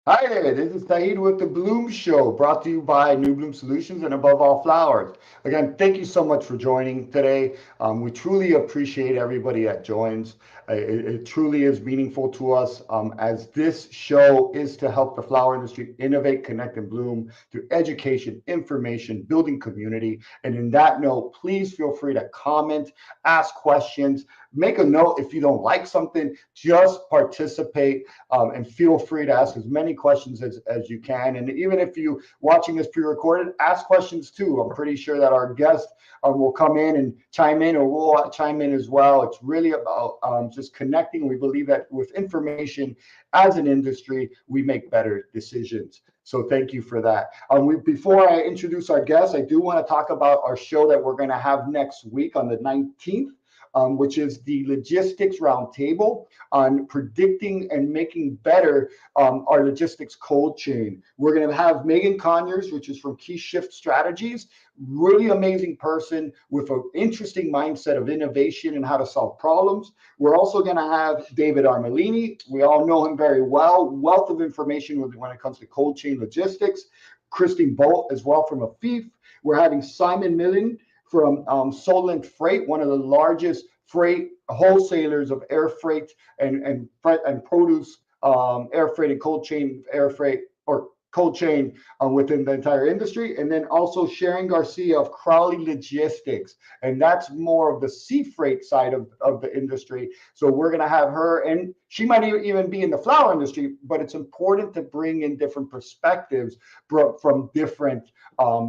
Hi there, this is Sahid with the Bloom Show, brought to you by New Bloom Solutions and above all flowers. Again, thank you so much for joining today. We truly appreciate everybody that joins. It truly is meaningful to us as this show is to help the flower industry innovate, connect, and bloom through education, information, building community. And in that note, please feel free to comment, ask questions, make a note if you don't like something, just participate and feel free to ask as many questions as you can. And even if you watching this pre-recorded, ask questions too. I'm pretty sure that our guest will come in and chime in, or we'll chime in as well. It's really about just connecting. We believe that with information as an industry, we make better decisions. So thank you for that. Before I introduce our guest, I do want to talk about our show that we're going to have next week on the 19th. Which is the Logistics Roundtable on predicting and making better our logistics cold chain. We're going to have Megan Conyers, which is from Key Shift Strategies, really amazing person with an interesting mindset of innovation and how to solve problems. We're also going to have David Armelini. We all know him very well, wealth of information when it comes to cold chain logistics. Christine Bolt as well from AFIF. We're having Simon Millen from Solent Freight, one of the largest freight wholesalers of air freight and produce, air freight and cold chain air freight or cold chain within the entire industry. And then also Sharon Garcia of Crowley Logistics. And that's more of the sea freight side of the industry. So we're going to have her, and she might even be in the flower industry, but it's important to bring in different perspectives from different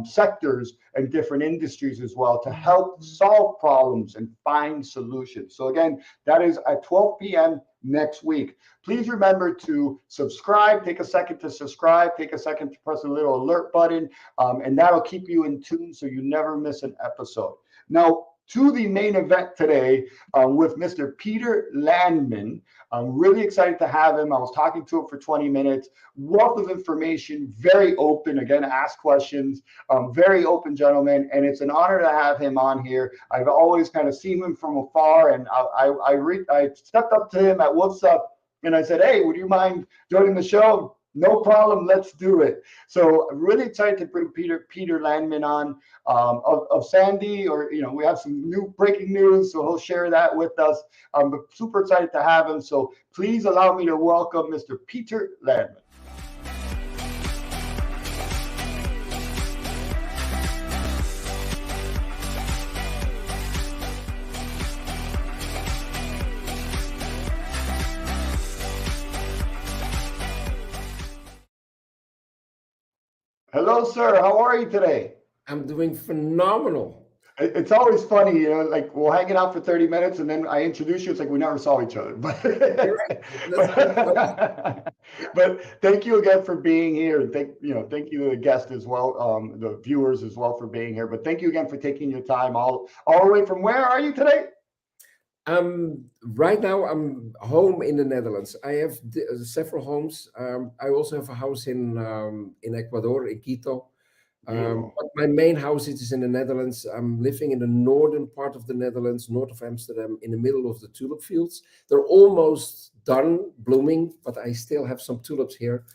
sectors and different industries as well to help solve problems and find solutions. So again, that is at 12 p.m. next week. Please remember to subscribe. Take a second to subscribe. Take a second to press the little alert button, and that'll keep you in tune so you never miss an episode. Now, to the main event today with Mr. Pieter Landman. I'm really excited to have him. I was talking to him for 20 minutes. Wealth of information, very open. Again, ask questions. Very open gentleman, and it's an honor to have him on here. I've always kind of seen him from afar, and I stepped up to him at What's Up, and I said, "Hey, would you mind joining the show?" No problem. Let's do it. So I'm really excited to bring Pieter Landman on of Sande, or we have some new breaking news, so he'll share that with us. But super excited to have him. So please allow me to welcome Mr. Pieter Landman. Hello, sir. How are you today? I'm doing phenomenal. It's always funny, like we'll hang it out for 30 minutes and then I introduce you. It's like we never saw each other. But, You're right. but thank you again for being here. And thank you to the guest as well, the viewers as well for being here. But thank you again for taking your time all the way from where are you today? Right now I'm home in the Netherlands. I have several homes. I also have a house in Ecuador, in Quito. Beautiful. But my main house is in the Netherlands. I'm living in the northern part of the Netherlands, north of Amsterdam, in the middle of the tulip fields. They're almost done blooming, but I still have some tulips here.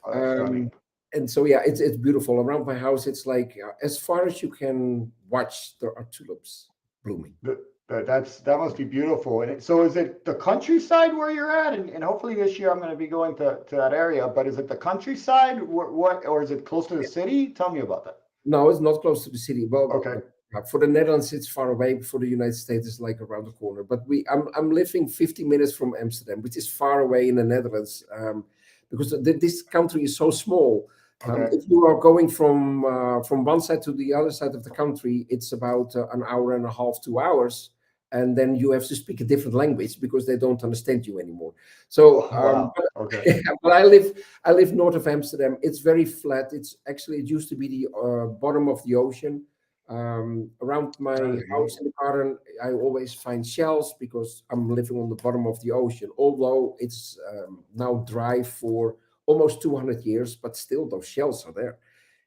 Oh, that's Um, stunning. and so yeah, it's beautiful. Around my house, it's like as far as you can watch, there are tulips blooming. That must be beautiful. And so is it the countryside where you're at? And hopefully this year I'm going to be going to that area, but is it the countryside? Or is it close to the city? Tell me about that. No, it's not close to the city. Okay. For the Netherlands, it's far away. For the United States, it's like around the corner. But I'm living 50 minutes from Amsterdam, which is far away in the Netherlands, because this country is so small. Okay. If you are going from one side to the other side of the country, it's about an hour and a half, 2 hours, and then you have to speak a different language because they don't understand you anymore. So, Oh, wow. Okay. but I live north of Amsterdam. It's very flat. It used to be the bottom of the ocean. Around my That is house in beautiful. the garden, I always find shells because I'm living on the bottom of the ocean. Although it's now dry for almost 200 years, but still those shells are there.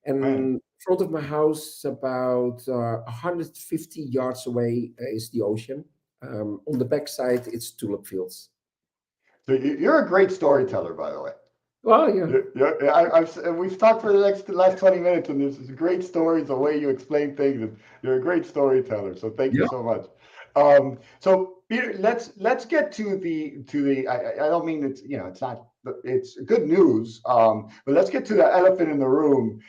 Man. And in front of my house, about 150 yards away, is the ocean. On the backside, it's tulip fields. So you're a great storyteller, by the way. Well, yeah, Yeah. We've talked for the last 20 minutes, and there's great stories, the way you explain things, and you're a great storyteller. So thank you yeah. so much. So Peter, let's get to the. I don't mean it's it's not it's good news. But let's get to the elephant in the room.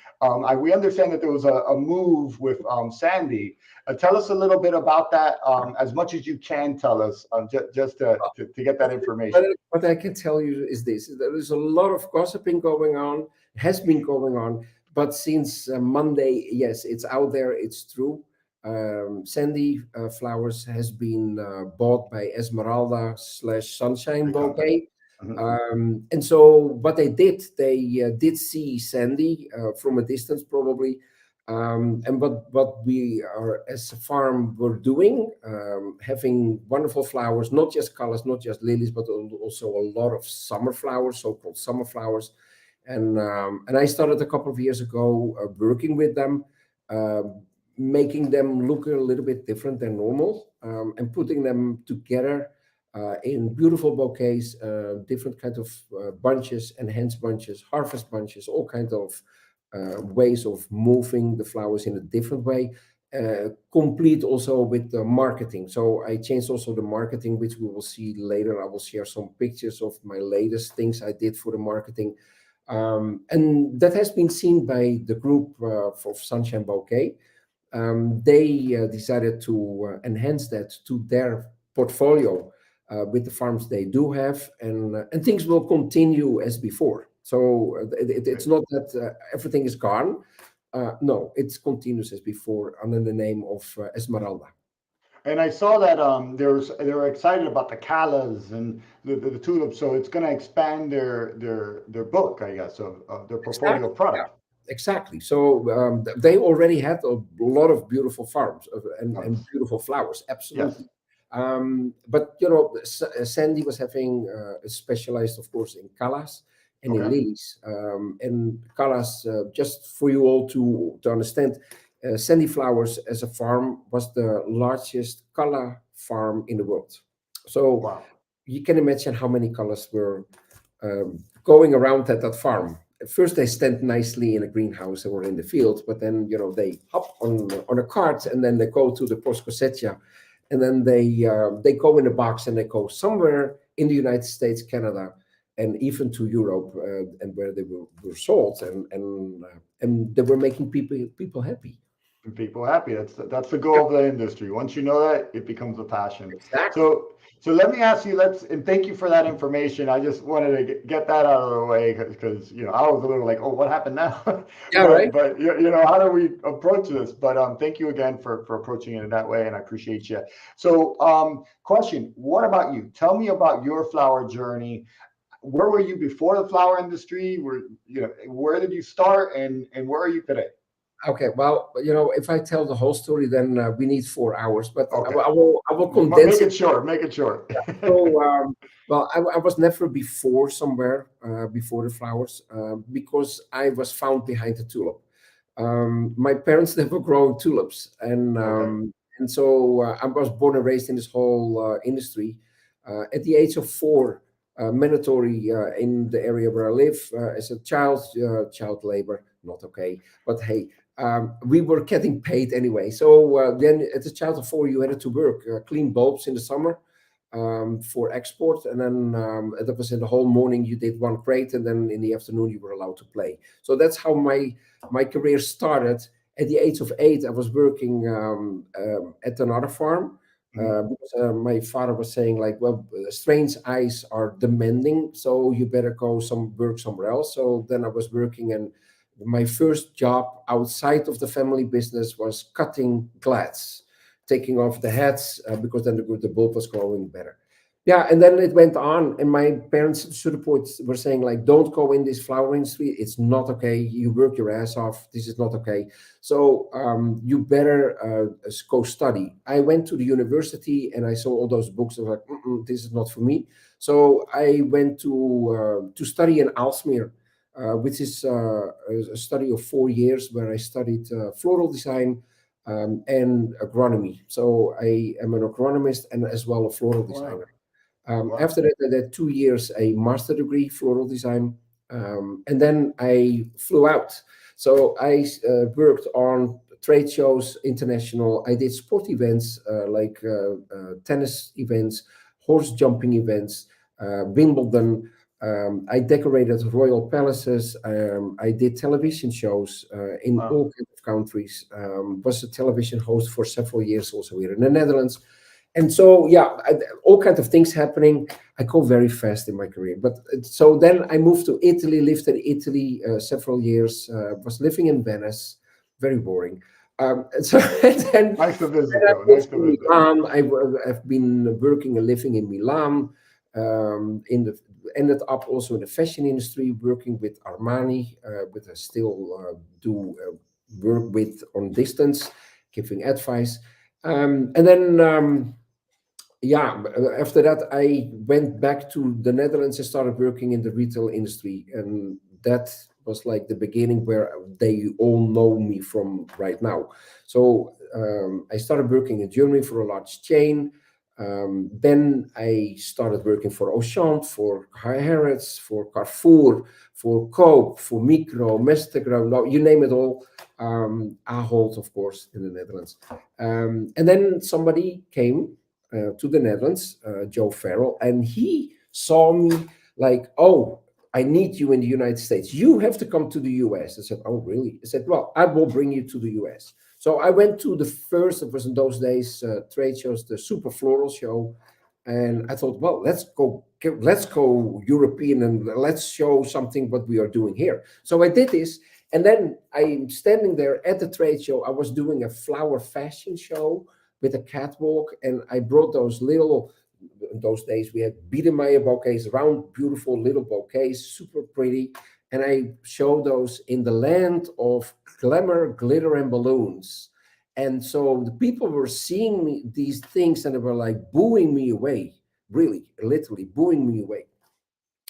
We understand that there was a move with Sandy. Tell us a little bit about that, as much as you can tell us, just to get that But information. what I can tell you is this: there is a lot of gossiping going on, has been going on, but since Monday, yes, it's out there, it's true. Sandy Flowers has been bought by Esmeralda slash Sunshine The company. Bouquet. Mhm. And so what they did see Sandy from a distance, probably. And what we are as a farm were doing, having wonderful flowers, not just colors, not just lilies, but also a lot of summer flowers, so-called summer flowers. And I started a couple of years ago working with them, uh, making them look a little bit different than normal, and putting them together in beautiful bouquets, different kinds of bunches, enhanced bunches, harvest bunches, all kinds of ways of moving the flowers in a different way. Complete also with the marketing. So I changed also the marketing, which we will see later. I will share some pictures of my latest things I did for the marketing. And that has been seen by the group for Sunshine Bouquet. They decided to enhance that to their portfolio with the farms they do have, and things will continue as before. So it's not that everything is gone. No, it continues as before under the name of Esmeralda. And I saw that they were excited about the callas and the tulips, so it's going to expand their book, I guess, of their portfolio Exactly. of product. Exactly. So they already had a lot of beautiful farms and Nice. beautiful flowers. Yes. Absolutely. But Sandy was having specialized, of course, in callas and in Okay. lilies. And callas, just for you all to understand, Sandy Flowers as a farm was the largest calla farm in the world. So Wow. you can imagine how many colors were going around at that farm. At first, they stand nicely in a greenhouse or in the field, but then they hop on a cart and then they go to the post cosecha, and then they go in a box and they go somewhere in the United States, Canada, and even to Europe, and where they were sold, and they were making people happy. And people happy. That's the goal of the industry. Once you know that, it becomes a passion. Exactly. So let me ask you. And thank you for that information. I just wanted to get that out of the way because I was a little like, oh, what happened now? Yeah. Right. But how do we approach this? But thank you again for approaching it in that way, and I appreciate you. So question: what about you? Tell me about your flower journey. Where were you before the flower industry? Where did you start, and where are you today? Okay, well, if I tell the whole story, then we need 4 hours. But Okay. I will Make condense it it. short. Make it short. So, well, I was never before somewhere before the flowers because I was found behind the tulip. My parents they were growing tulips, Okay. and so I was born and raised in this whole industry. At the age of 4, mandatory in the area where I live as a child labor, not okay, but hey. We were getting paid anyway. So then, as a child of 4, you had to work, clean bulbs in the summer for export, and then that was in the whole morning. You did one crate, and then in the afternoon you were allowed to play. So that's how my career started. At the age of 8, I was working at another farm. Mhm. Because my father was saying like, well, strange eyes are demanding, so you better go work somewhere else. So then I was working, and my first job outside of the family business was cutting glass, taking off the heads because then the bulb was growing better. Yeah, and then it went on, and my parents supports were saying like, "Don't go in this flower industry. It's not okay. You work your ass off. This is not okay. So you better go study." I went to the university and I saw all those books. I was like, "This is not for me." So I went to study in Aalsmeer, which is a study of 4 years where I studied floral design and agronomy. So I am an agronomist and as well a floral Wow. designer. Wow. After that, I did 2 years a master degree floral design. And then I flew out. So I worked on trade shows, international. I did sport events like tennis events, horse jumping events, Wimbledon. I decorated royal palaces. I did television shows in Wow. all kinds of countries. Was a television host for several years also here in the Netherlands. And so, yeah, all kinds of things happening. I go very fast in my career. But so then I moved to Italy, lived in Italy several years, was living in Venice, very boring. And so and Nice to then visit, I though. Nice moved to to visit. Milan. I've been working and living in Milan. In the Ended up also in the fashion industry, working with Armani, but I still do work with on distance, giving advice. And then yeah, after that, I went back to the Netherlands and started working in the retail industry. And that was like the beginning where they all know me from right now. So I started working in Germany for a large chain. Then I started working for Auchan, for Harrods, for Carrefour, for Coop, for Micro, Mestagram, no, you name it all. Ahold, of course, in the Netherlands. And then somebody came to the Netherlands, Joe Farrell, and he saw me like, oh, I need you in the United States. You have to come to the US. I said, oh, really? I said, well, I will bring you to the US. So I went to the first, it was in those days, trade shows, the Super Floral Show. And I thought, well, let's go European and let's show something what we are doing here. So I did this. And then I'm standing there at the trade show. I was doing a flower fashion show with a catwalk, and I brought those little. In those days, we had Biedermeier bouquets, round, beautiful little bouquets, super pretty, and I showed those in the land of glamour, glitter, and balloons. And so the people were seeing me these things, and they were like booing me away, really, literally booing me away.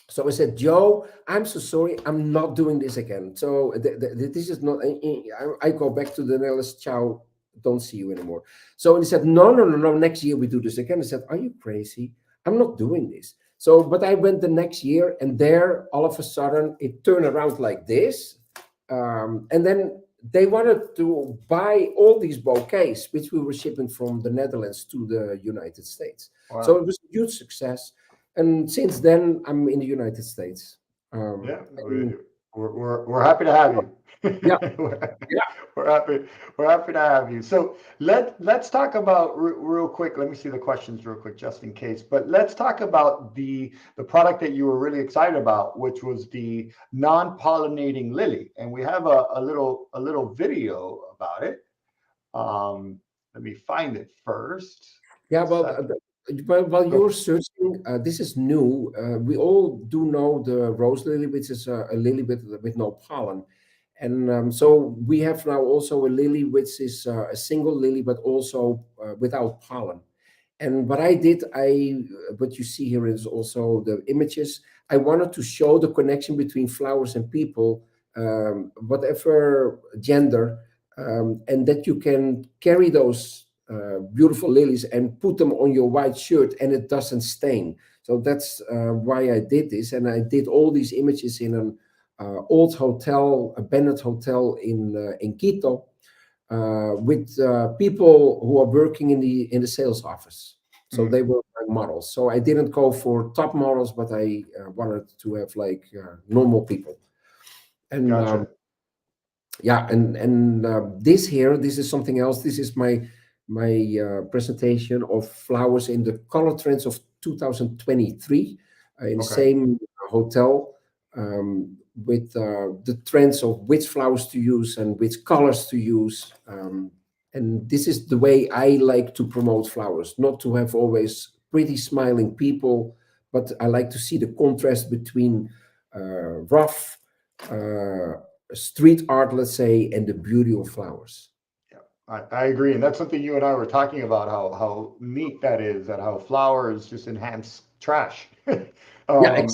So I said, Joe, I'm so sorry. I'm not doing this again. So this is not, I go back to the Netherlands. Ciao. Don't see you anymore. So he said, no, no, no, no. Next year we do this again. I said, are you crazy? I'm not doing this. So, but I went the next year, and there all of a sudden it turned around like this. And then they wanted to buy all these bouquets, which we were shipping from the Netherlands to the United States. So Wow. it was a huge success. And since then, I'm in the United States. Um, Yeah, and we're happy to have you. yeah, We're yeah, we're happy to have you. So let's talk about real quick. Let me see the questions real quick, just in case. But let's talk about the product that you were really excited about, which was the non-pollinating lily, and we have a little video about it. Let me find it first. yeah. Well, Second. while Go. you're searching, this is new. We all do know the rose lily, which is a lily with no pollen. And so we have now also a lily, which is a single lily, but also without pollen. And what I did, what you see here is also the images. I wanted to show the connection between flowers and people, whatever gender, and that you can carry those beautiful lilies and put them on your white shirt and it doesn't stain. So that's why I did this. And I did all these images in an old hotel, abandoned hotel in Quito, with people who are working in the sales office. So Mm, they were my models. So I didn't go for top models, but I wanted to have like normal people. And gotcha. yeah, and this here, this is something else. This is my presentation of flowers in the color trends of 2023 in the Okay. same hotel, with the trends of which flowers to use and which colors to use. And this is the way I like to promote flowers, not to have always pretty smiling people, but I like to see the contrast between rough street art, let's say, and the beauty of flowers. Yeah, I agree, and that's something you and I were talking about, how neat that is, that how flowers just enhance trash. Yeah,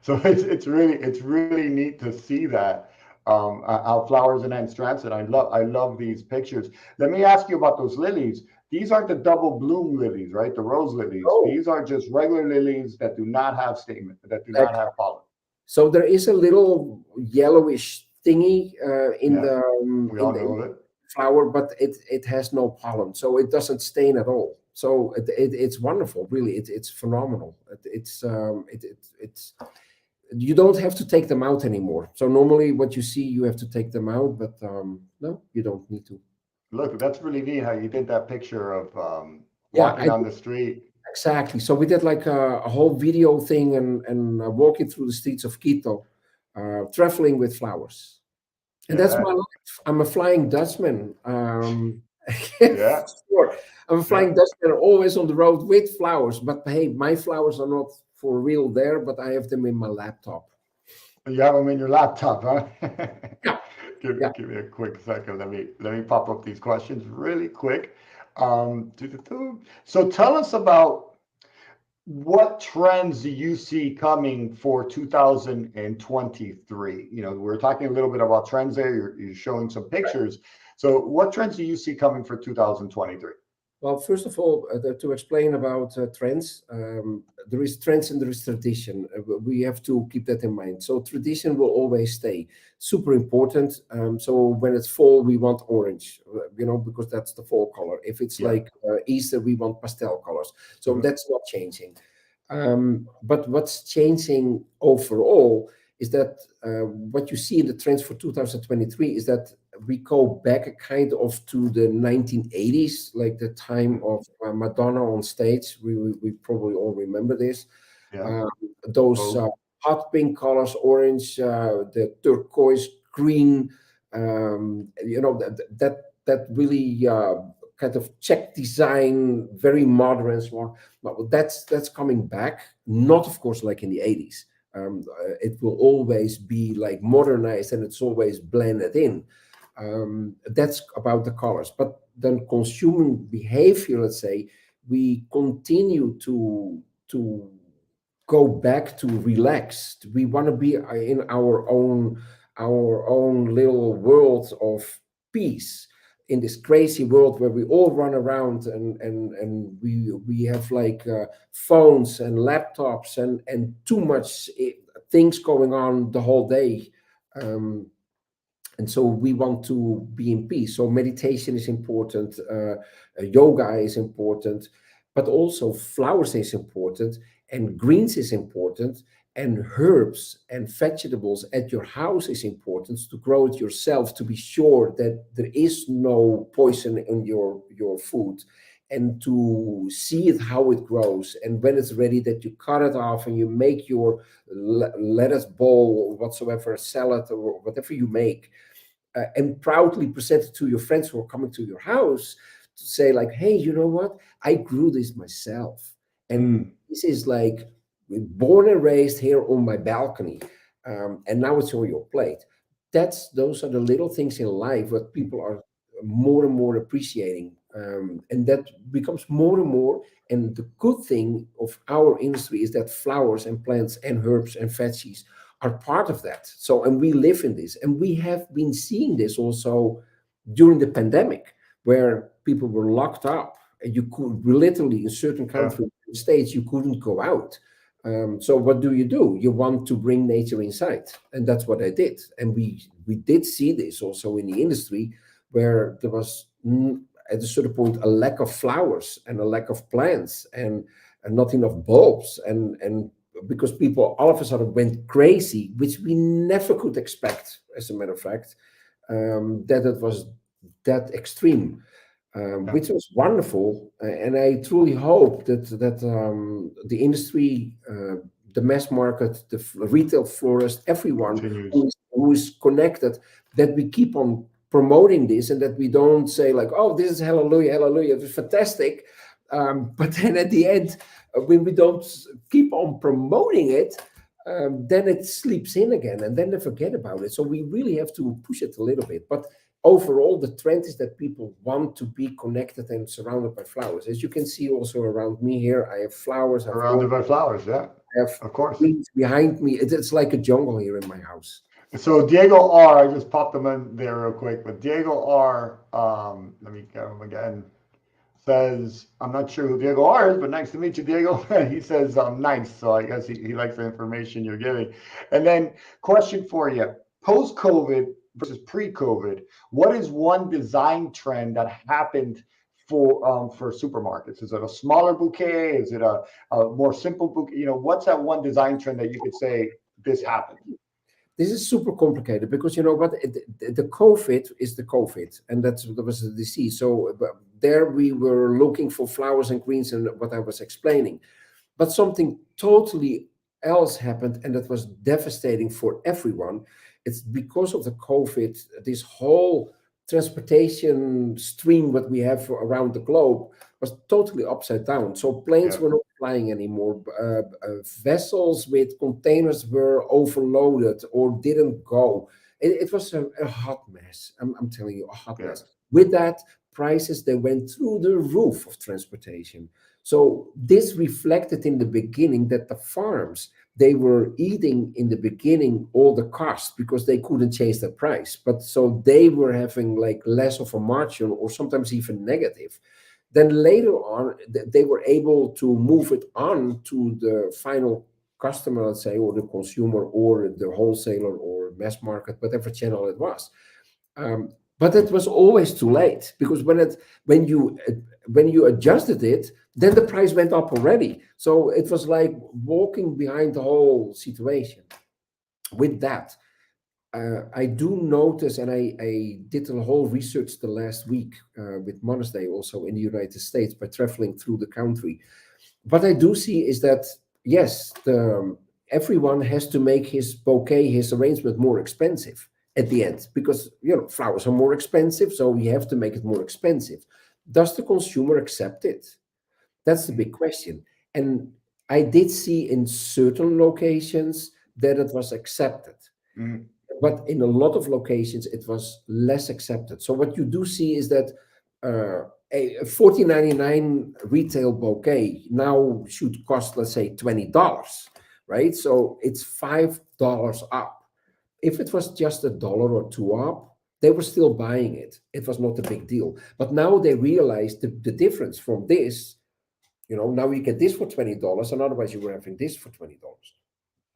So it's really neat to see that, how flowers enhance transit. I love these pictures. Let me ask you about those lilies. These aren't the double bloom lilies, right? The rose lilies. oh, These are just regular lilies that do not have stamen, that do not have pollen. So there is a little yellowish thingy Yeah, we in all the know of it. flower, but it has no pollen, so it doesn't stain at all. So it's wonderful, really. It's phenomenal. It's you don't have to take them out anymore. So normally, what you see, you have to take them out, but no, you don't need to. Look, that's really neat how you did that picture of Yeah, walking down the street. exactly. So we did like a whole video thing and walking through the streets of Quito, traveling with flowers. And that's Yeah, my life. I'm a Flying Dutchman. yeah, Sure. I'm a yeah. Flying Dutchman, always on the road with flowers. But hey, my flowers are not for real there, but I have them in my laptop. You have them in your laptop, huh? Yeah, yeah. Give me a quick second. Let me pop up these questions really quick. So tell us about what trends do you see coming for 2023? We're talking a little bit about trends there. You're showing some pictures. So what trends do you see coming for 2023? Well, first of all, to explain about trends, there is trends and there is tradition. We have to keep that in mind. So tradition will always stay super important. So when it's fall, we want orange, because that's the fall color. If it's Yeah. like Easter, we want pastel colors. So Mhm. that's not changing. But what's changing overall is that what you see in the trends for 2023 is that we go back kind of to the 1980s, like the time of Madonna on stage. We probably all remember this. Yeah. Um, those Oh, hot pink colors, orange, the turquoise green, that really kind of Czech design, very modern and so on. Well, that's coming back. Not, of course, like in the 80s. It will always be like modernized and it's always blended in. That's about the colors. But then consuming behavior, let's say, we continue to go back to relaxed. We want to be in our own little world of peace in this crazy world where we all run around and we have like phones and laptops and too much things going on the whole day. And so we want to be in peace. So meditation is important, yoga is important, but also flowers is important, and greens is important, and herbs and vegetables at your house is important to grow it yourself, to be sure that there is no poison in your food, and to see it how it grows, and when it's ready that you cut it off and you make your lettuce bowl or whatsoever, salad or whatever you make, and proudly present it to your friends who are coming to your house, to say like, hey, you know what, I grew this myself, and mm, this is like born and raised here on my balcony, and now it's on your plate. Those are the little things in life that people are more and more appreciating, and that becomes more and more. And the good thing of our industry is that flowers and plants and herbs and veggies are part of that. So, and we live in this, and we have been seeing this also during the pandemic, where people were locked up, and you could literally in certain yeah. countries, states, you couldn't go out. So what do? You want to bring nature inside, and that's what I did. And we did see this also in the industry, where there was at a certain point a lack of flowers and a lack of plants and not enough bulbs and because people all of a sudden went crazy, which we never could expect, as a matter of fact, that it was that extreme, Yeah. which was wonderful. And I truly hope that the industry, the mass market, the retail florist, everyone Continues. who is connected, that we keep on promoting this, and that we don't say like, oh, this is hallelujah, hallelujah, it was fantastic. But then at the end, when we don't keep on promoting it, then it sleeps in again, and then they forget about it. So we really have to push it a little bit. But overall, the trend is that people want to be connected and surrounded by flowers. As you can see also around me here, I have flowers, I have Surrounded by flowers, yeah, I have of course. trees behind me. It's like a jungle here in my house. So Diego R, I just popped them in there real quick, but Diego R, let me get him again. says, I'm not sure who Diego is, but nice to meet you, Diego. He says, nice. So I guess he likes the information you're giving. And then, question for you, post COVID versus pre COVID, what is one design trend that happened for supermarkets? Is it a smaller bouquet? Is it a more simple bouquet? What's that one design trend that you could say this happened? This is super complicated because you know what the COVID is the COVID, and that was the disease. So there we were looking for flowers and greens, and what I was explaining. But something totally else happened, and that was devastating for everyone. It's because of the COVID, this whole transportation stream that we have around the globe was totally upside down. So planes Yeah, were not flying anymore. Vessels with containers were overloaded or didn't go. It was a hot mess. I'm telling you, a hot yeah, mess. With that, prices they went through the roof of transportation. So this reflected in the beginning that the farms they were eating in the beginning all the cost because they couldn't change the price. But so they were having like less of a margin or sometimes even negative. Then later on, they were able to move it on to the final customer, let's say, or the consumer or the wholesaler or mass market, whatever channel it was. But it was always too late because when you when you adjusted it, then the price went up already. So it was like walking behind the whole situation. With that, I do notice, and I did a whole research the last week with Mother's Day also in the United States by traveling through the country. What I do see is that yes, everyone has to make his bouquet, his arrangement more expensive at the end because you know flowers are more expensive, so we have to make it more expensive. Does the consumer accept it? That's the big question. And I did see in certain locations that it was accepted, mhm, but in a lot of locations it was less accepted. So what you do see is that a 14.99 retail bouquet now should cost, let's say, $20, right? So it's $5 up. If it was just a dollar or two up, they were still buying it. It was not a big deal. But now they realize the difference from this. You know, now you get this for $20, and otherwise you were having this for $20.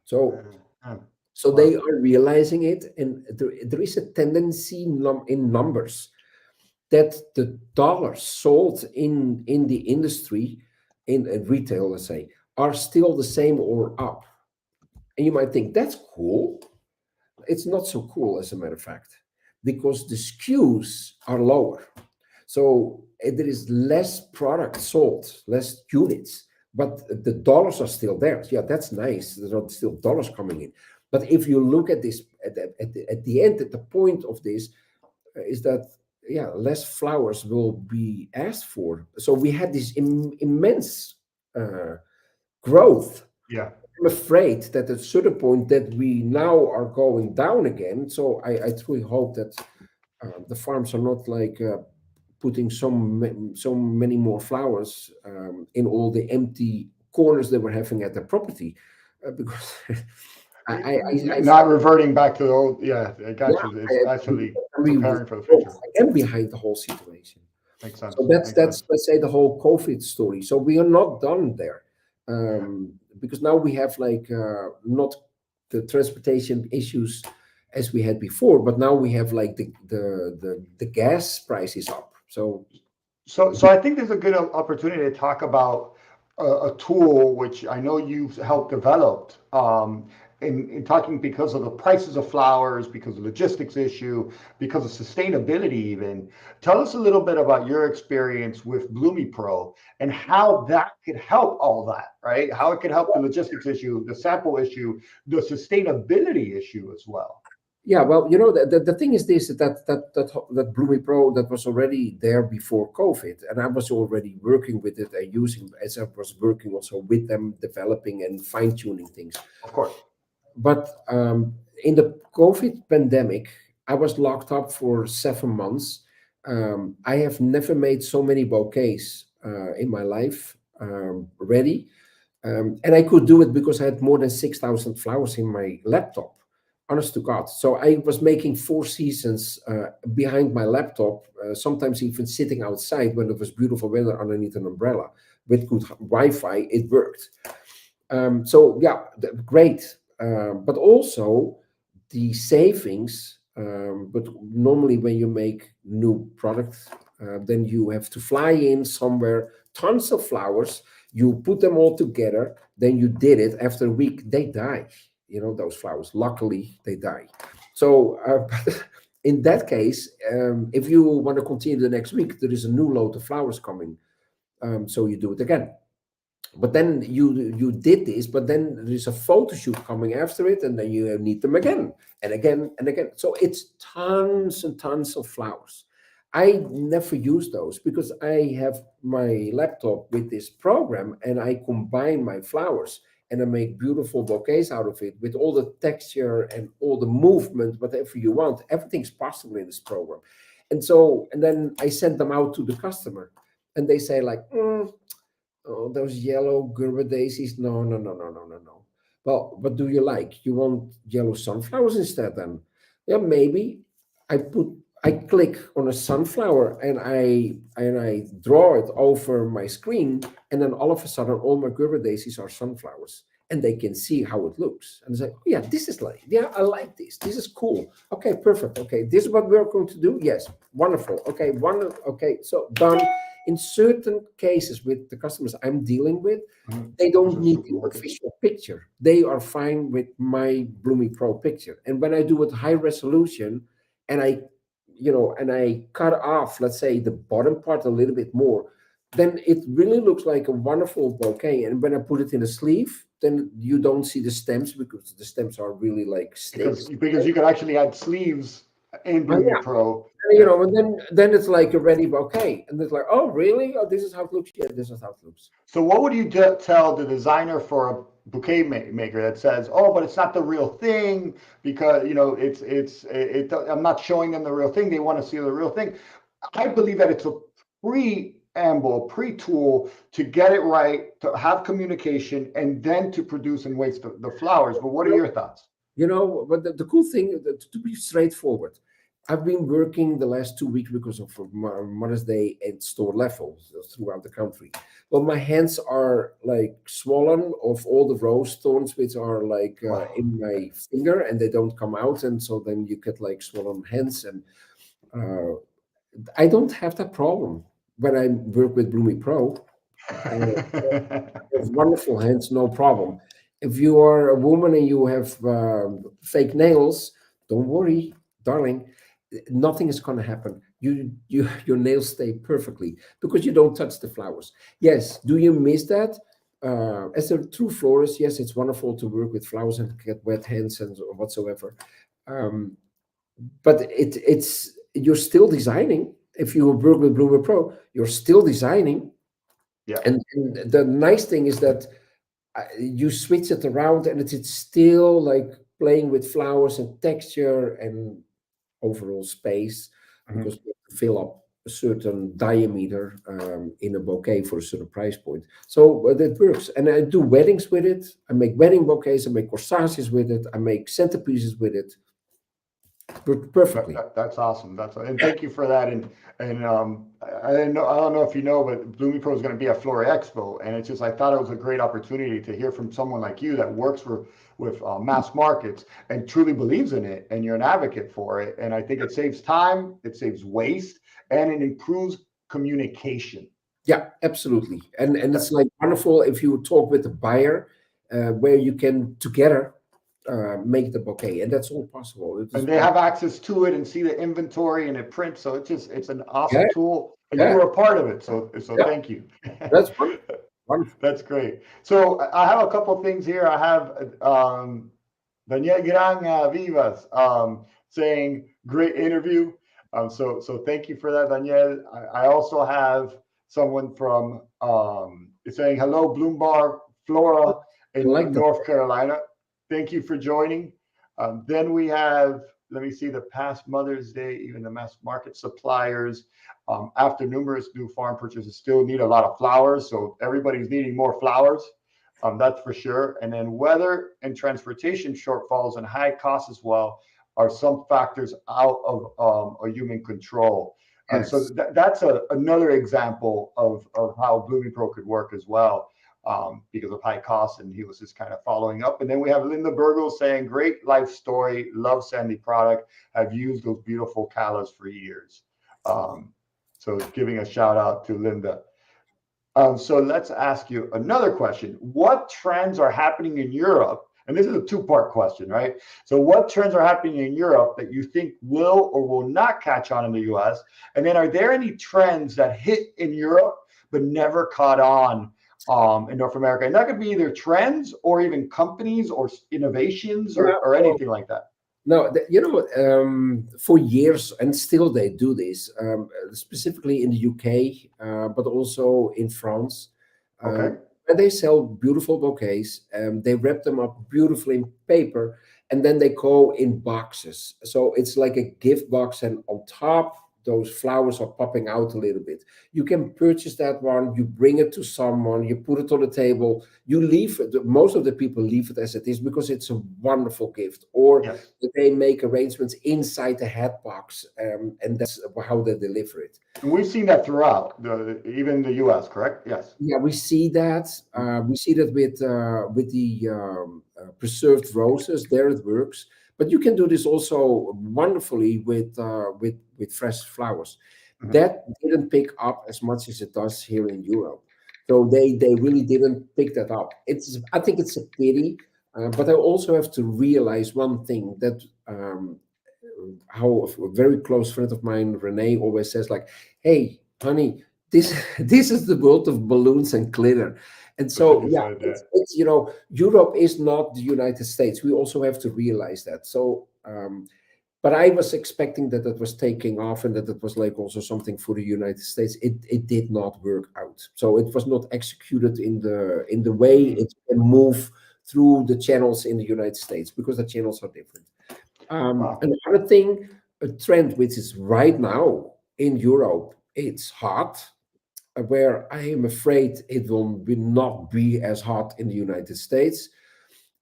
So yeah. so they Wow. are realizing it, and there is a tendency in numbers that the dollars sold in the industry, in retail, let's say, are still the same or up. And you might think that's cool. It's not so cool, as a matter of fact, because the SKUs are lower. So there is less product sold, less units, but the dollars are still there. Yeah, that's nice. There are still dollars coming in. But if you look at this at the end, at the point of this, is that yeah, less flowers will be asked for. So we had this immense growth. Yeah. I'm afraid that at a certain point that we now are going down again. So I truly hope that the farms are not like putting so many more flowers in all the empty corners they were having at the property, because I Not reverting back to the old. Yeah, I got yeah, you. It's actually we preparing for the broke future. again behind the whole situation. Makes So sense. that's Makes sense. let's say the whole COVID story. So we are not done there, Yeah. because now we have like not the transportation issues as we had before, but now we have like the gas price is up. So So I think there's a good opportunity to talk about a tool which I know you've helped develop in talking because of the prices of flowers, because of logistics issue, because of sustainability even. Tell us a little bit about your experience with Bloomy Pro and how that could help all that, right? How it could help the logistics issue, the sample issue, the sustainability issue as well. yeah, well, you know, the thing is this, that Bloomy Pro that was already there before COVID, and I was already working with it and using as I was working also with them, developing and fine tuning things. Of course. But in the COVID pandemic, I was locked up for 7 months. I have never made so many bouquets in my life ready. And I could do it because I had more than 6,000 flowers in my laptop. honest to God. So I was making 4 seasons behind my laptop, sometimes even sitting outside when it was beautiful weather underneath an umbrella with good Wi-Fi. It worked. So yeah, great. But also the savings. But normally when you make new products, then you have to fly in somewhere, tons of flowers. You put them all together. Then you did it. After a week, they die. Those flowers. Luckily, they die. So in that case, if you want to continue the next week, there is a new load of flowers coming. So you do it again. But then you did this, but then there is a photo shoot coming after it, and then you need them again and again and again. So it's tons and tons of flowers. I never use those because I have my laptop with this program, and I combine my flowers and I make beautiful bouquets out of it with all the texture and all the movement, whatever you want. Everything's possible in this program. And then I send them out to the customer, and they say like, "Oh, those yellow Gerber daisies. No, no, no, no, no, no, no." Well, what do you like? You want yellow sunflowers instead then? Yeah, maybe. I click on a sunflower, and I draw it over my screen, and then all of a sudden all my Gerber daisies are sunflowers. And they can see how it looks. And they say, "Oh yeah, this is like, yeah, I like this. This is cool. Okay, perfect. Okay, this is what we're going to do. Yes, wonderful. Okay, okay, so done." In certain cases with the customers I'm dealing with, they Those don't are need super the looking. official picture. They are fine with my Bloomy Pro picture. And when I do it high resolution, and I cut off, let's say, the bottom part a little bit more, then it really looks like a wonderful bouquet. And when I put it in a sleeve, then you don't see the stems because the stems are really like Because snakes. you could actually add sleeves in Oh, Bloomy yeah. Pro. You Yeah. know, and then it's like a ready bouquet, and it's like, "Oh, really? Oh, this is how it looks." Yeah, this is how it looks. So what would you tell the designer for a bouquet maker that says, "Oh, but it's not the real thing because I'm not showing them the real thing. They want to see the real thing." I believe that it's a preamble, pre-tool to get it right, to have communication, and then to produce and waste the flowers. But what are your thoughts? But the cool thing, to be straightforward, I've been working the last 2 weeks because of Mother's Day at store levels throughout the country. Well, my hands are like swollen of all the rose thorns, which are like Wow. in my finger, and they don't come out, and so then you get like swollen hands. And uh, I don't have that problem when I work with Bloomy Pro. Uh, have wonderful hands, no problem. If you are a woman and you have fake nails, don't worry, darling. Nothing is going to happen. Your nails stay perfectly because you don't touch the flowers. Yes, do you miss that? As a true florist, yes, it's wonderful to work with flowers and get wet hands and whatsoever. Um, but it's you're still designing. If you work with Bloomer Pro, you're still designing. Yeah. And the nice thing is that you switch it around, and it's still like playing with flowers and texture and overall space, Mhm. because you have to fill up a certain diameter in a bouquet for a certain price point. So that works. And I do weddings with it. I make wedding bouquets. I make corsages with it. I make centerpieces with it. Worked perfectly. That's awesome. And thank you for that. And I didn't know. I don't know if you know, but Blooming Pro is going to be at Flora Expo, and it's just I thought it was a great opportunity to hear from someone like you that works with mass markets and truly believes in it, and you're an advocate for it. And I think it saves time, it saves waste, and it improves communication. Yeah, absolutely. And it's like wonderful if you talk with the buyer, where you can together make the bouquet, and that's all possible. It And is they have access to it and see the inventory and it prints. So it's an yeah, awesome tool, and you yeah, were a part of it. So yeah. thank you. That's wonderful. Wonderful. That's great. So I have a couple of things here. I have Daniel Granja Vivas saying great interview. So thank you for that, Daniel. I also have someone from saying hello, Bloombar, Flora I in like that. North Carolina. Thank you for joining. Then we have, let me see, the past Mother's Day, even the mass market suppliers. After numerous new farm purchases still need a lot of flowers, so everybody's needing more flowers. That's for sure. And then weather and transportation shortfalls and high costs as well are some factors out of a human control. So Yes. that's another example of how Blooming Pro could work as well, because of high costs. And he was just kind of following up. And then we have Linda Burgle saying, great life story, love Sandy product, have used those beautiful callas for years. So giving a shout out to Linda. So let's ask you another question. What trends are happening in Europe? And this is a two-part question, right? So what trends are happening in Europe that you think will or will not catch on in the US? And then are there any trends that hit in Europe but never caught on in North America? And that could be either trends or even companies or innovations Yeah. or anything like that. No, for years, and still they do this, specifically in the UK, but also in France, Okay. where they sell beautiful bouquets. They wrap them up beautifully in paper, and then they go in boxes. So it's like a gift box, and on top, those flowers are popping out a little bit. You can purchase that one, you bring it to someone, you put it on the table, you leave it. Most of the people leave it as it is because it's a wonderful gift. Or Yes. they make arrangements inside the hat box, and that's how they deliver it. And we've seen that throughout, even the US, correct? Yes. Yeah, we see that. We see that with the preserved roses. There it works, but you can do this also wonderfully with fresh flowers. Mhm. That didn't pick up as much as it does here in Europe. So they really didn't pick that up. I think it's a pity, but I also have to realize one thing that how a very close friend of mine, Renee, always says like, "Hey, honey, this this is the world of balloons and glitter." And That's what so you yeah, said, yeah. it's Europe is not the United States. We also have to realize that. So but I was expecting that it was taking off and that it was like also something for the United States. It did not work out. So it was not executed in the way Mm. it can move through the channels in the United States, because the channels are different. Wow. Another thing, a trend which is right now in Europe, it's hot, where I am afraid it will not be as hot in the United States,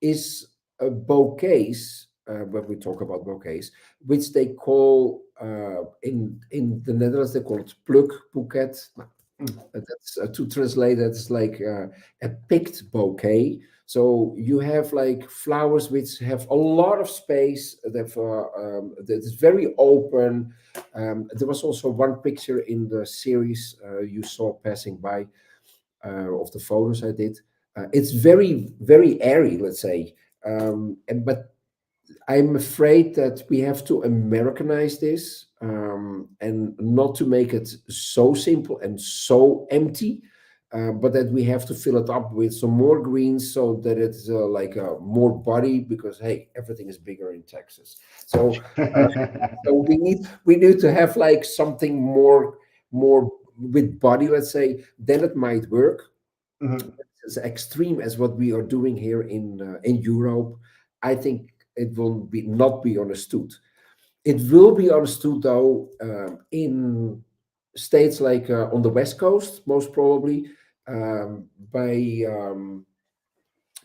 is bouquets. When we talk about bouquets, which they call in the Netherlands, they call it pluk bouquet. Mm. That's to translate, that's like a picked bouquet. So you have like flowers which have a lot of space, that is very open. There was also one picture in the series you saw passing by, of the photos I did. It's very, very airy, let's say. But I'm afraid that we have to Americanize this, and not to make it so simple and so empty, but that we have to fill it up with some more greens so that it's like more body, because hey, everything is bigger in Texas. So so we need to have like something more with body, let's say. Then it might work. Mhm. As extreme as what we are doing here in Europe, I think it will not be understood. It will be understood though, in states like on the West Coast, most probably, um, by um,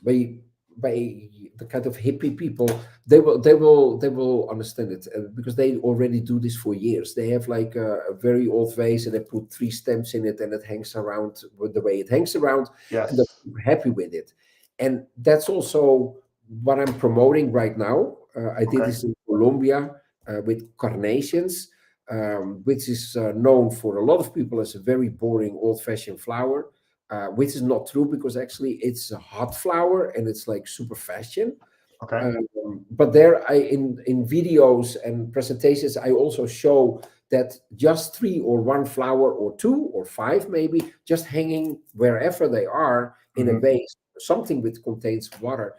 by by the kind of hippie people. They will understand it, because they already do this for years. They have like a very old vase, and they put three stems in it, and it hangs around with the way it hangs around, and they're Yes. super happy with it. And that's also what I'm promoting right now. I did Okay. this in Colombia, with carnations, which is known for a lot of people as a very boring old-fashioned flower, which is not true, because actually it's a hot flower and it's like super fashion. Okay. But there, in videos and presentations, I also show that just three or one flower or two or five, maybe just hanging wherever they are in a Mhm. vase, something which contains water,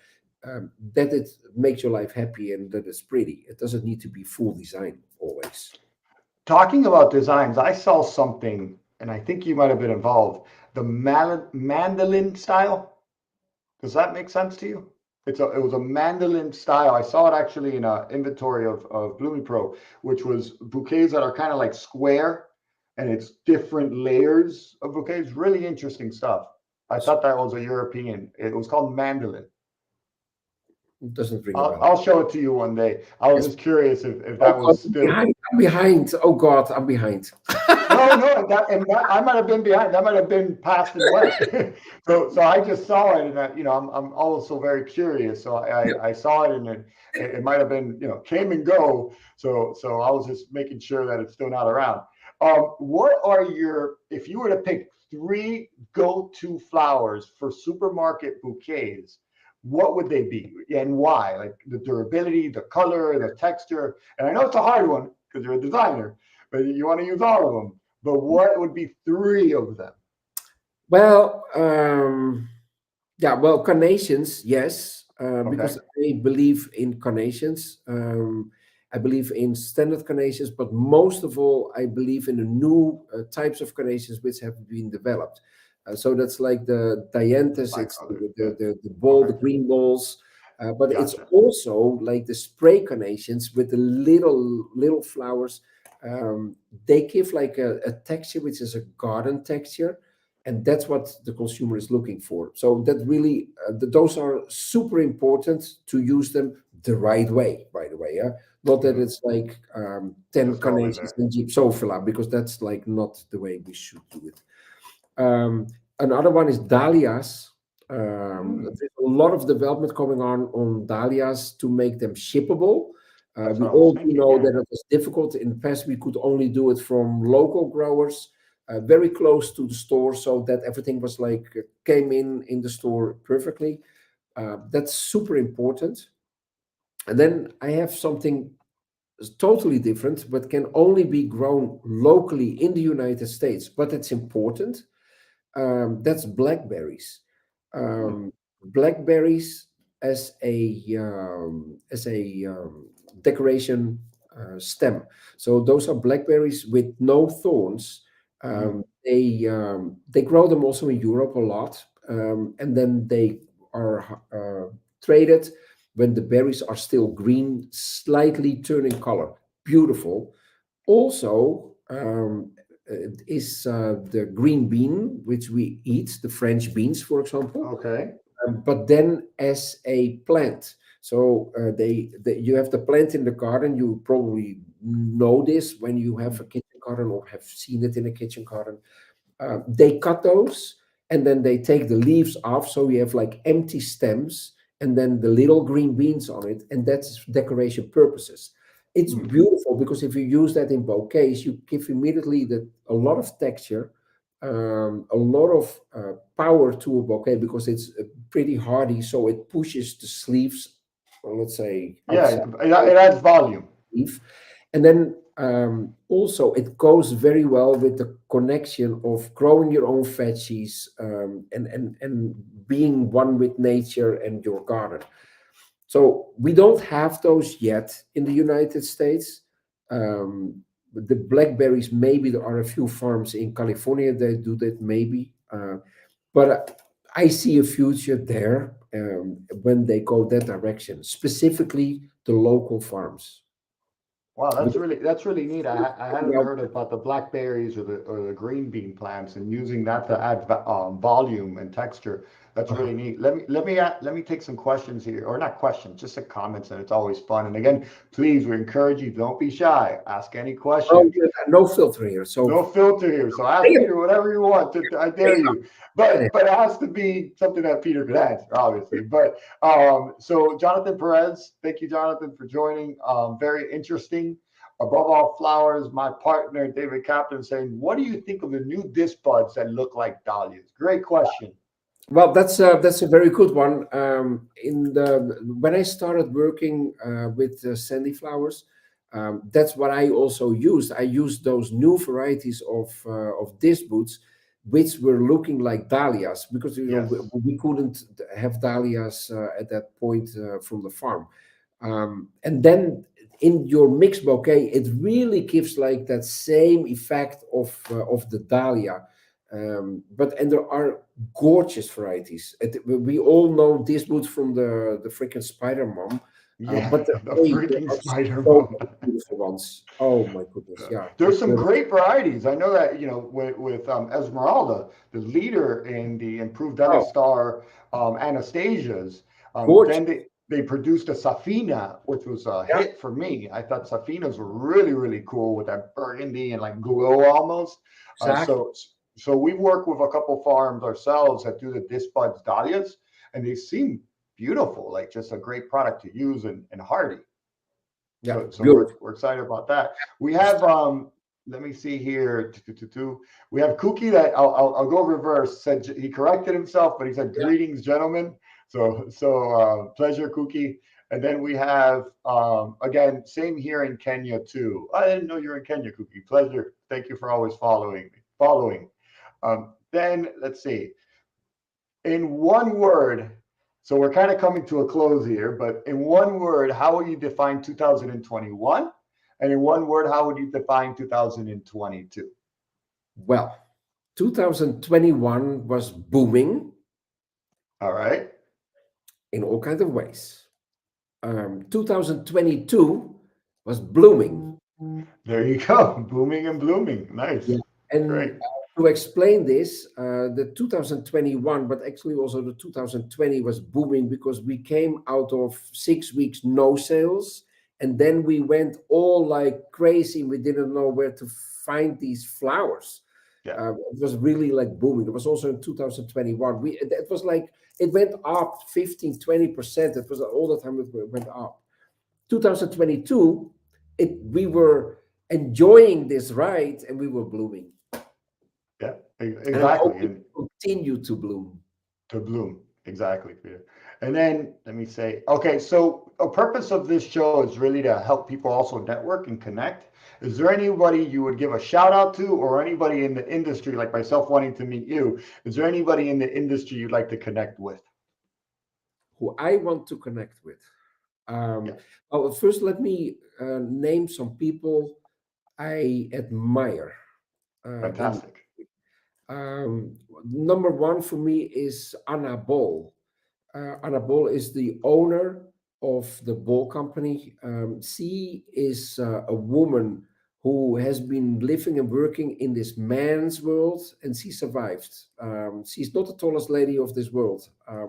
that it makes your life happy and that it's pretty. It doesn't need to be full design always. Talking about designs, I saw something, and I think you might have been involved. The mandolin style. Does that make sense to you? It was a mandolin style. I saw it actually in an inventory of Blooming Pro, which was bouquets that are kind of like square, and it's different layers of bouquets. Really interesting stuff. I thought that was a European. It was called mandolin. It doesn't ring a I'll, bell. I'll show it to you one day. I was Yes. just curious if Oh that God, was I'm still. behind. I'm behind. Oh God, I'm behind. No, no, I might have been behind. That might have been past and wet. So I just saw it, and I'm also very curious. So I saw it, and it might have been came and go. So I was just making sure that it's still not around. What are your if you were to pick three go-to flowers for supermarket bouquets? What would they be, and why? Like the durability, the color, the texture. And I know it's a hard one because you're a designer, but you want to use all of them. But what would be three of them? Well, yeah, well, carnations, yes, because Okay. I believe in carnations. I believe in standard carnations, but most of all, I believe in the new types of carnations which have been developed. So that's like the dianthus, it's Bicolor. Yeah. the ball, the Okay. green balls, but it's Gotcha. also like the spray carnations with the little flowers. They give like a texture which is a garden texture, and that's what the consumer is looking for. So that really those are super important to use them the right way, by the way. Yeah, not that Hmm. it's like 10 Just throw them in carnations there. and gypsophila, because that's like not the way we should do it. um, Another one is dahlias. Mm, There's a lot of development going on dahlias to make them shippable. that's We what I was all do thinking. know Yeah. that it was difficult. In the past, we could only do it from local growers, very close to the store, so that everything was like came in the store perfectly. That's super important. And then I have something totally different, but can only be grown locally in the United States, but it's important. That's blackberries. Mm, Blackberries as a decoration stem. So those are blackberries with no thorns. hmm. They grow them also in Europe a lot, and then they are traded when the berries are still green, slightly turning color. Beautiful. Also, is the green bean, which we eat, the French beans, for example, Okay. but then as a plant. So you have the plant in the garden. You probably know this when you have Mm, a kitchen garden or have seen it in a kitchen garden. They cut those and then they take the leaves off, so you have like empty stems and then the little green beans on it, and that's decoration purposes. It's mm. beautiful because if you use that in bouquets, you give immediately a lot of texture, a lot of power to a bouquet because it's pretty hardy, so it pushes the sleeves, well, let's say Yeah, outside it adds volume. leaf. And then also it goes very well with the connection of growing your own veggies, and being one with nature and your garden. So we don't have those yet in the United States. The blackberries, maybe there are a few farms in California that do that, maybe. But I see a future there when they go that direction, specifically the local farms. Wow, Because that's really neat. I hadn't now, heard about the blackberries or the green bean plants and using that to add volume and texture. That's uh, really neat. Let me take some questions here, or not questions, just some comments, and it's always fun. And again, please, we encourage you, don't be shy. Ask any oh, questions. no filter here. So No filter here. So ask bring it, Peter whatever you want. I bring dare it you. on. But it has to be something that Peter could answer, obviously. But so Jonathan Perez, thank you, Jonathan, for joining. Very interesting. Above all flowers, my partner David Kaplan saying, "What do you think of the new disc buds that look like dahlias?" Great question. Well, that's a very good one. In the When I started working with Sande Flowers, that's what I also used. I used those new varieties of disc boots, which were looking like dahlias, because Yes. we couldn't have dahlias at that point from the farm. And then in your mixed bouquet, it really gives like that same effect of the dahlia. But and there are gorgeous varieties. We all know this wood from the freaking Spider Mom. Yeah, But the hey, there freaking are spider so mom. many beautiful ones. Oh my goodness, Yeah. yeah. There's some great varieties. I know that, with Esmeralda, the leader in the improved Oh, Dennis Star Anastasias, gorgeous. then they produced a Safina, which was a Yeah, hit for me. I thought Safinas were really, really cool with that burgundy and like glow almost. Uh, exactly. so, so we've worked with a couple farms ourselves that do the disc buds Dahlias, and they seem beautiful, like just a great product to use and hardy. Yeah, So we're beautiful. we're excited about that. We have let me see here. We have Cookie that I'll go reverse. Said he corrected himself, but he said Yeah, greetings, gentlemen. So pleasure, Cookie. And then we have again same here in Kenya too. I didn't know you're in Kenya, Cookie. Pleasure. Thank you for always following me. Following. Then let's see. In one word, so we're kind of coming to a close here, but in one word, how would you define 2021? And in one word, how would you define 2022? well, 2021 was booming All right. in all kinds of ways. 2022 was blooming. There you go. Booming and blooming. Nice. Yeah. And Great. to explain this, the 2021, but actually also the 2020 was booming because we came out of 6 weeks no sales, and then we went all like crazy. We didn't know where to find these flowers. Yeah. It was really like booming. It was also in 2021. It was like it went up 15-20%. It was all the time it went up. 2022, we were enjoying this ride and we were blooming. Yeah. And I'm Exactly. hoping And to continue to bloom. to bloom. Exactly, Peter. And then let me say, okay, so a purpose of this show is really to help people also network and connect. Is there anybody you would give a shout out to, or anybody in the industry, like myself wanting to meet you? Is there anybody in the industry you'd like to connect with? Who I want to connect with. Yeah, Um, First, let me name some people I admire. In fantastic. Number one for me is Anna Bol. Anna Bol is the owner of the Bol company. She is a woman who has been living and working in this man's world, and she survived. She's not the tallest lady of this world,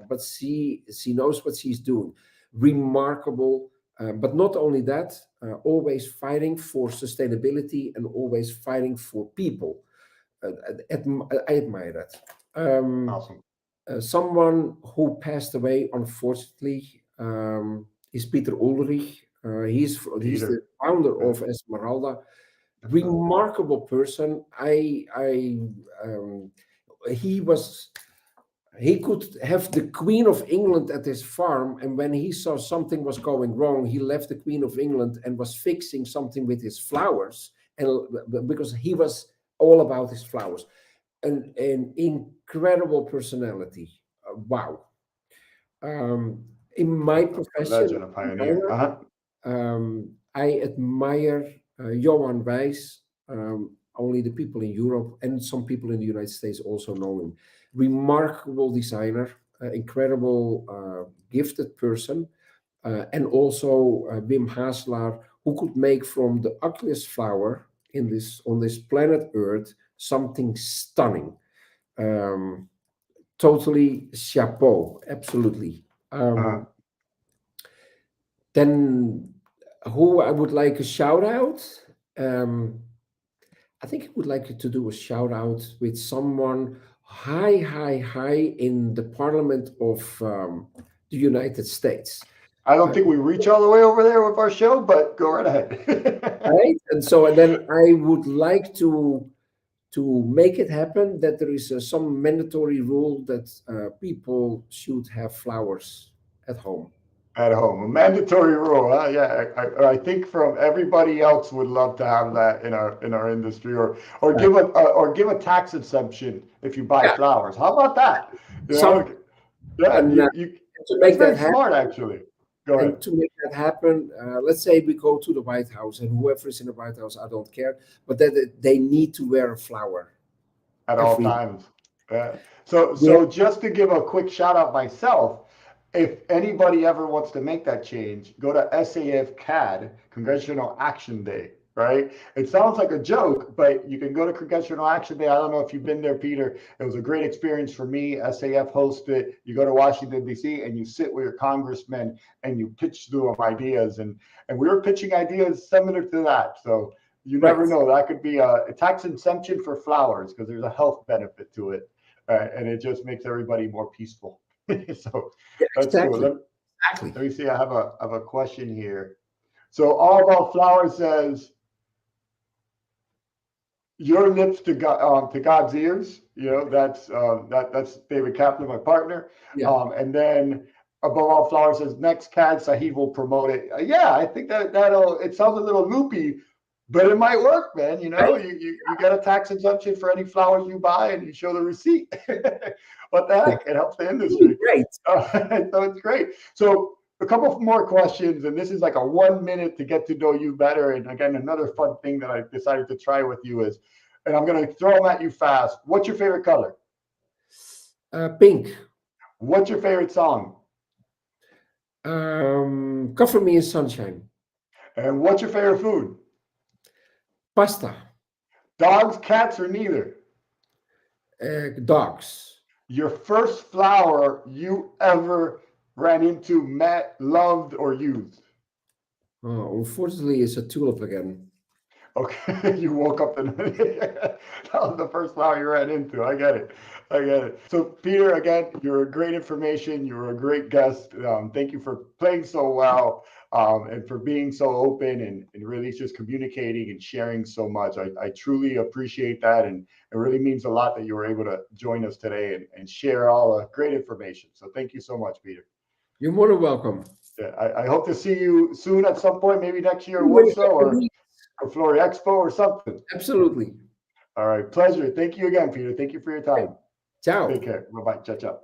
but she knows what she's doing. Remarkable, but not only that, always fighting for sustainability and always fighting for people. I admire that. Awesome. Someone who passed away, unfortunately, is Pieter Ulrich. He's the Peter. founder Yeah, of Esmeralda. definitely. Remarkable person. He was he could have the Queen of England at his farm, and when he saw something was going wrong, he left the Queen of England and was fixing something with his flowers, and because he was all about his flowers. An incredible personality. Wow. Um, in my A profession, legend, a pioneer. designer, Uh-huh. I admire Johan Weiss. Only the people in Europe and some people in the United States also know him. Remarkable designer, incredible, gifted person, and also Wim Haslaar, who could make from the ugliest flower on this planet Earth something stunning. Um, Totally chapeau, absolutely. Uh-huh. Then who I would like a shout out? Um, I think I would like to do a shout out with someone high in the Parliament of the United States. I don't Uh, think we reach all the way over there with our show, but go right ahead. right? And so and then I would like to make it happen that there is some mandatory rule that people should have flowers at home. At home, a mandatory rule. Huh? Yeah, I think from everybody else would love to have that in our industry, or Right. give a tax exemption if you buy Yeah. flowers. How about that? You Some know, yeah, and you to that's make that very happen. smart actually. Go ahead. And to make that happen, let's say we go to the White House, and whoever is in the White House, I don't care, but that they need to wear a flower At all every. times. Yeah. So We have, just to give a quick shout out myself, if anybody ever wants to make that change, go to SAF CAD, Congressional Action Day, right? It sounds like a joke, but you can go to Congressional Action Day. I don't know if you've been there, Peter. It was a great experience for me. SAF hosted it. You go to Washington, D.C., and you sit with your congressmen and you pitch through them ideas. And we were pitching ideas similar to that. So you never Right. know. That could be a tax exemption for flowers because there's a health benefit to it. And it just makes everybody more peaceful. So Yeah, that's cool. exactly. Exactly. Let me see. I have a question here. So All About Flowers says, "Your lips to God's ears." You know, that's David Kaplan, my partner. Yeah. And then Above All Flowers says, "Next CAD, Sahid will promote it." Yeah, I think that'll. It sounds a little loopy, but it might work, man. You know, Right. you get a tax exemption for any flowers you buy, and you show the receipt. What the heck? It helps the Really industry. great. So it's great. So a couple more questions, and this is like a 1 minute to get to know you better. And again, another fun thing that I decided to try with you is, and I'm going to throw them at you fast. What's your favorite color? Pink. What's your favorite song? Cover Me in Sunshine. And what's your favorite food? Pasta. Dogs, cats, or neither? Dogs. Your first flower you ever ran into, met, loved, or used? Oh, unfortunately, it's a tulip again. Okay, you woke up and that was the first flower you ran into. I get it. I get it. So, Peter, again, you're a great information. You're a great guest. Thank you for playing so well and for being so open and really just communicating and sharing so much. I truly appreciate that. And it really means a lot that you were able to join us today and share all the great information. So, thank you so much, Peter. You're more than welcome. Yeah, I hope to see you soon at some point, maybe next year, Woodsaw or Florida Expo or something. Absolutely. All right. Pleasure. Thank you again, Peter. Thank you for your time. Ciao. Take care. Bye bye. Ciao, ciao.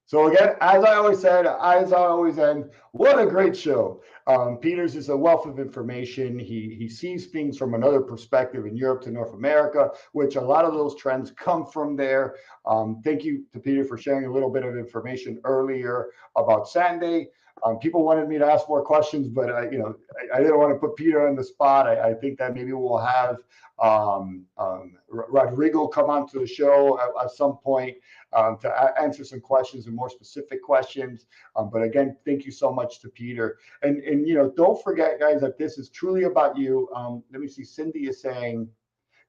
So again, as I always said, as I always end, what a great show. Peter's is a wealth of information. He sees things from another perspective in Europe to North America, which a lot of those trends come from there. Thank you to Peter for sharing a little bit of information earlier about Sande. People wanted me to ask more questions, but I didn't want to put Peter on the spot. I think that maybe we'll have Rodrigo come onto the show at some point to answer some questions and more specific questions. But again, thank you so much to Peter. And don't forget, guys, that this is truly about you. Let me see. Cindy is saying,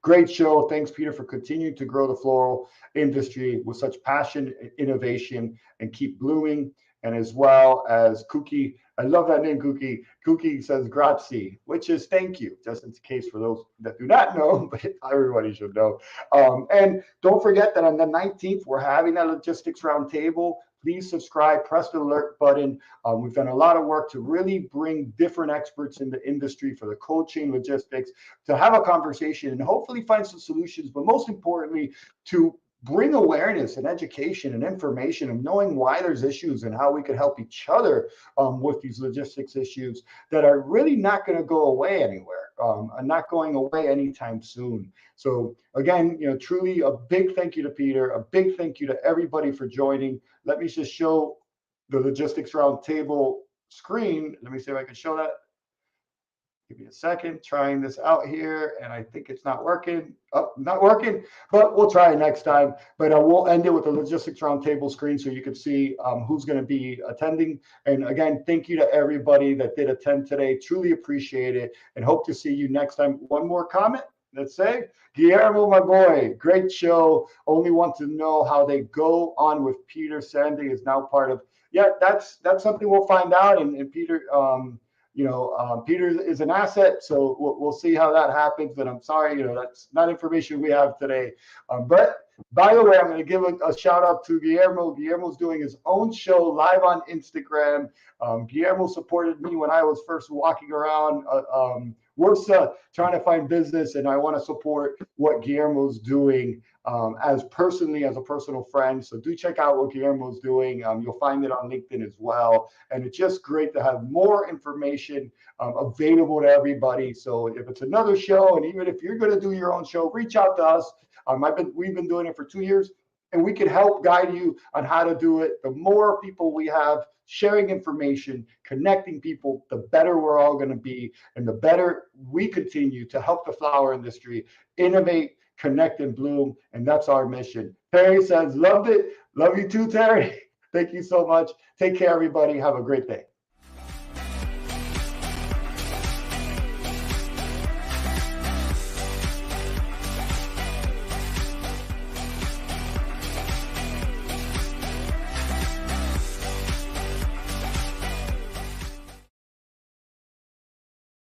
great show. Thanks, Peter, for continuing to grow the floral industry with such passion, innovation, and keep blooming. And as well as Cookie, I love that name, Cookie. Cookie says grazie, which is thank you, just in case for those that do not know, but everybody should know. And don't forget that on the 19th, we're having a logistics roundtable. Please subscribe, press the alert button. We've done a lot of work to really bring different experts in the industry for the cold chain logistics to have a conversation and hopefully find some solutions, but most importantly, to bring awareness and education and information of knowing why there's issues and how we could help each other with these logistics issues that are really not going to go away anywhere and not going away anytime soon. So again, truly a big thank you to Peter, a big thank you to everybody for joining. Let me just show the logistics roundtable screen. Let me see if I can show that. Give me a second, trying this out here, and I think it's not working. Oh, not working, but we'll try it next time. But we'll end it with the logistics roundtable screen so you can see who's going to be attending. And again, thank you to everybody that did attend today. Truly appreciate it, and hope to see you next time. One more comment. Let's say, Guillermo, my boy, great show. Only want to know how they go on with Pieter. Sande is now part of. Yeah, that's something we'll find out. And Pieter. Peter is an asset, so we'll see how that happens. But I'm sorry, that's not information we have today. But by the way, I'm going to give a shout out to Guillermo. Guillermo's doing his own show live on Instagram. Guillermo supported me when I was first walking around Warsaw trying to find business, and I want to support what Guillermo's doing as a personal friend. So do check out what Guillermo's doing. You'll find it on LinkedIn as well. And it's just great to have more information available to everybody. So if it's another show, and even if you're going to do your own show, reach out to us. We've been doing it for 2 years. and we can help guide you on how to do it. The more people we have sharing information, connecting people, the better we're all going to be, and the better we continue to help the flower industry innovate, connect, and bloom. And that's our mission. Terry says, loved it. Love you too, Terry. Thank you so much. Take care, everybody. Have a great day.